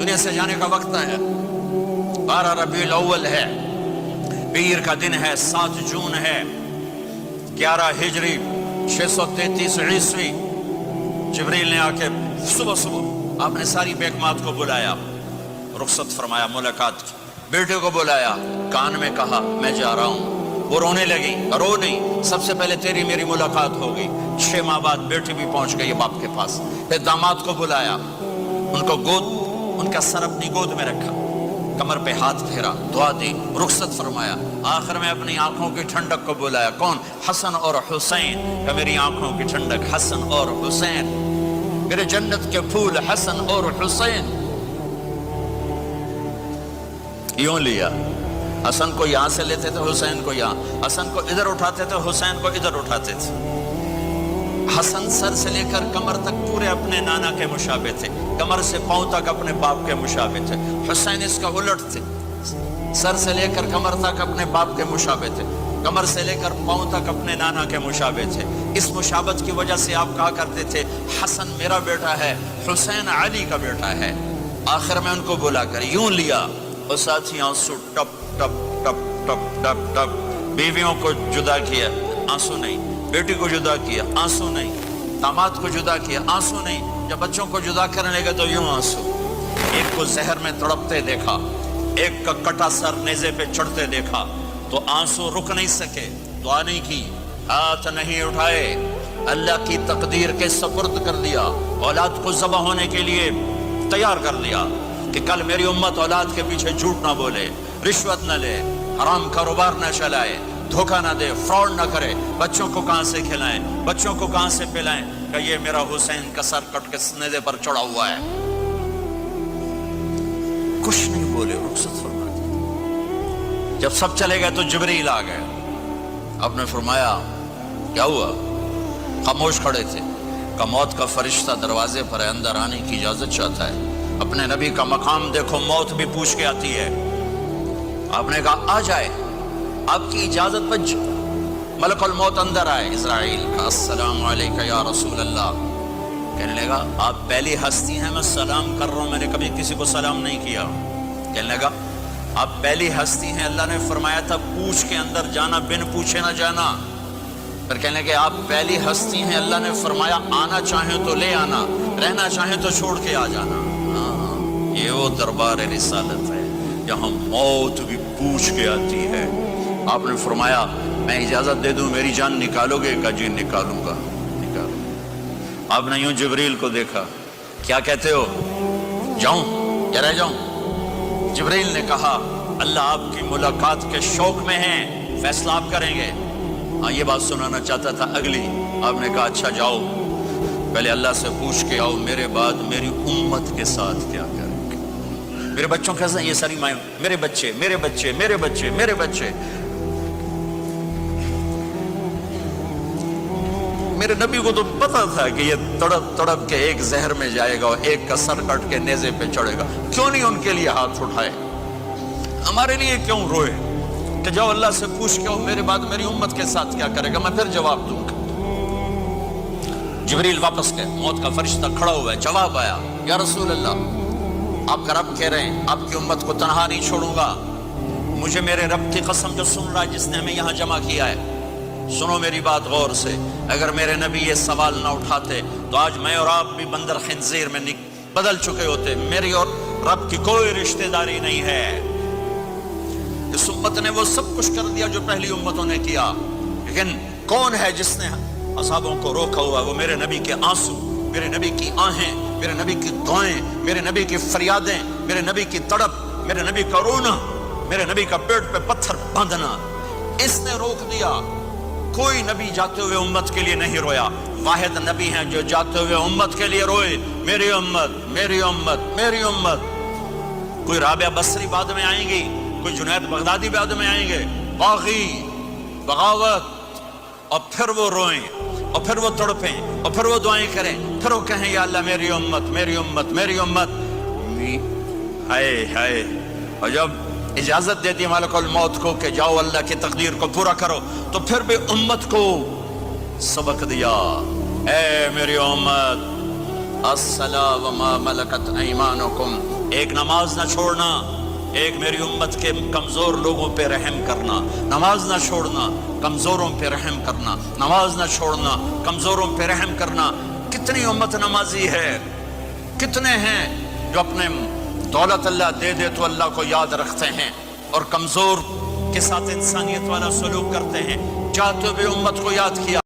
دنیا سے جانے کا وقت ہے. 12 ربیع الاول ہے, پیر کا دن ہے, 7 جون ہے, 11 ہجری 633 عیسوی. جبریل نے آ کے صبح صبح آپ نے ساری بیگمات کو بلایا, رخصت فرمایا ملاقات کی. بیٹے کو بلایا, کان میں کہا میں جا رہا ہوں. وہ رونے لگی, رو نہیں, سب سے پہلے تیری میری ملاقات ہو گئی. 6 ماہ بعد بیٹی بھی پہنچ گئی باپ کے پاس. پھر داماد کو بلایا, ان کو ان کا سر اپنی گود میں رکھا, کمر پہ ہاتھ پھیرا, دعا دی, رخصت فرمایا. آخر میں اپنی آنکھوں کی ٹھنڈک کو بلایا. کون؟ حسن اور حسین. کہ میری آنکھوں کی ٹھنڈک حسن اور حسین, میرے جنت کے پھول حسن اور حسین. یوں لیا, حسن کو یہاں سے لیتے تھے, حسین کو یہاں, حسن کو ادھر اٹھاتے تھے, حسین کو ادھر اٹھاتے تھے. حسن سر سے لے کر کمر تک پورے اپنے نانا کے مشابہ تھے, کمر سے پاؤں تک اپنے باپ کے مشابہ تھے. حسین اس کا الٹ تھے, سر سے لے کر کمر تک اپنے باپ کے مشابہ تھے, کمر سے لے کر پاؤں تک اپنے نانا کے مشابہ تھے. اس مشابہت کی وجہ سے آپ کہا کرتے تھے حسن میرا بیٹا ہے, حسین علی کا بیٹا ہے. آخر میں ان کو بلا کر یوں لیا, اور ساتھ ہی آنسو ٹپ ٹپ ٹپ ٹپ ٹپ ٹپ. بیویوں کو جدا کیا, آنسو نہیں. بیٹی کو جدا کیا, آنسو نہیں. داماد کو جدا کیا, آنسو نہیں. جب بچوں کو جدا کرنے لگے تو یوں آنسو. ایک کو زہر میں تڑپتے دیکھا, ایک کا کٹا سر نیزے پہ چڑھتے دیکھا, تو آنسو رک نہیں سکے, دعا نہیں کی, ہاتھ نہیں اٹھائے, اللہ کی تقدیر کے سپرد کر دیا. اولاد کو ذبح ہونے کے لیے تیار کر دیا کہ کل میری امت اولاد کے پیچھے جھوٹ نہ بولے, رشوت نہ لے, حرام کاروبار نہ چلائے, دھوکہ نہ دے, فراڈ نہ کرے. بچوں کو کہاں سے کھلائیں, بچوں کو کہاں سے پلائیں, کہ یہ میرا حسین کا سر کٹ کے نیزے پر چڑھا ہوا ہے. کچھ نہیں بولے, رخصت فرما دی. جب سب چلے گئے تو جبریل آ گئے. آپ نے فرمایا کیا ہوا؟ خاموش کھڑے تھے. کہ موت کا فرشتہ دروازے پر ہے, اندر آنے کی اجازت چاہتا ہے. اپنے نبی کا مقام دیکھو, موت بھی پوچھ کے آتی ہے. آپ نے کہا آ جائے, آپ کی اجازت پر ملک الموت اندر آئے. اسرائیل کا السلام علیکہ یا رسول اللہ. کہنے لگا آپ پہلی ہستی ہیں, میں سلام کر رہا ہوں, میں نے کبھی کسی کو سلام نہیں کیا. کہنے لگا آپ پہلی ہستی ہیں, اللہ نے فرمایا تھا پوچھ کے اندر جانا, بن پوچھے نہ جانا. پھر کہنے لگے آپ پہلی ہستی ہیں, اللہ نے فرمایا آنا چاہیں تو لے آنا, رہنا چاہیں تو چھوڑ کے آ جانا. یہ وہ دربار رسالت ہے جہاں موت بھی پوچھ کے آتی ہے. آپ نے فرمایا میں اجازت دے دوں میری جان نکالو گے؟ کہ جی نکالوں گا. نکالو. آپ نے یوں جبریل کو دیکھا, کیا کہتے ہو, جاؤں یا رہ جاؤں؟ جبریل نے کہا اللہ آپ کی ملاقات کے شوق میں ہیں, فیصلہ آپ کریں گے. ہاں یہ بات سنانا چاہتا تھا اگلی. آپ نے کہا اچھا جاؤ, پہلے اللہ سے پوچھ کے آؤ میرے بعد میری امت کے ساتھ کیا کریں گے. میرے بچوں کیسا, یہ ساری مائیں, میرے بچے میرے بچے میرے بچے میرے بچے. میرے نبی کو تو پتا تھا کہ یہ تڑپ تڑپ کے ایک زہر میں جائے گا اور ایک کا سر کٹ کے نیزے پہ چڑھے گا. کیوں نہیں ان کے لیے ہاتھ اٹھائے, ہمارے لیے کیوں روئے کہ جاؤ اللہ سے پوچھ کے آؤ میرے بعد میری امت کے ساتھ کیا کرے گا, میں پھر جواب دوں گا. جبریل واپس گئے, موت کا فرشتہ کھڑا ہوا ہے. جواب آیا یا رسول اللہ آپ کا رب کہہ رہے ہیں آپ کی امت کو تنہا نہیں چھوڑوں گا. مجھے میرے رب کی قسم جو سن رہا ہے جس نے ہمیں یہاں جمع کیا ہے, سنو میری بات غور سے. اگر میرے نبی یہ سوال نہ اٹھاتے تو آج میں اور آپ بھی بندر خنزیر میں بدل چکے ہوتے. میری اور رب کی کوئی رشتہ داری نہیں ہے. اس امت نے وہ سب کچھ کر دیا جو پہلی امتوں نے کیا, لیکن کون ہے جس نے اصحابوں کو روکا ہوا؟ وہ میرے نبی کے آنسو, میرے نبی کی آہیں, میرے نبی کی دعائیں, میرے نبی کی فریادیں, میرے نبی کی تڑپ, میرے نبی کا رونا, میرے نبی کا پیٹ پہ پتھر باندھنا. اس نے روک دیا. کوئی نبی جاتے ہوئے امت کے لیے نہیں رویا. واحد نبی ہیں جو جاتے ہوئے امت کے لیے روئے, میری امت میری امت میری امت. کوئی رابعہ بصری بعد میں آئیں گی, کوئی جنید بغدادی بعد میں آئیں گے, باغی, بغاوت, اور پھر وہ روئیں اور پھر وہ تڑپیں اور پھر وہ دعائیں کریں, پھر وہ کہیں یا اللہ میری امت میری امت میری امت. ہائے ہائے. اور جب اجازت دیتی ملک الموت کو کہ جاؤ اللہ کی تقدیر کو پورا کرو, تو پھر بھی امت کو سبق دیا, اے میری امت الصلاۃ وما ملکت ایمانکم. ایک نماز نہ چھوڑنا، ایک میری امت کے کمزور لوگوں پہ رحم کرنا، نماز نہ چھوڑنا، کمزوروں پہ رحم کرنا، نماز نہ چھوڑنا، کمزوروں پہ رحم کرنا۔ کتنی امت نمازی ہے، کتنے ہیں جو اپنے دولت اللہ دے دے تو اللہ کو یاد رکھتے ہیں اور کمزور کے ساتھ انسانیت والا سلوک کرتے ہیں۔ چاہتے ہوئے امت کو یاد کیا،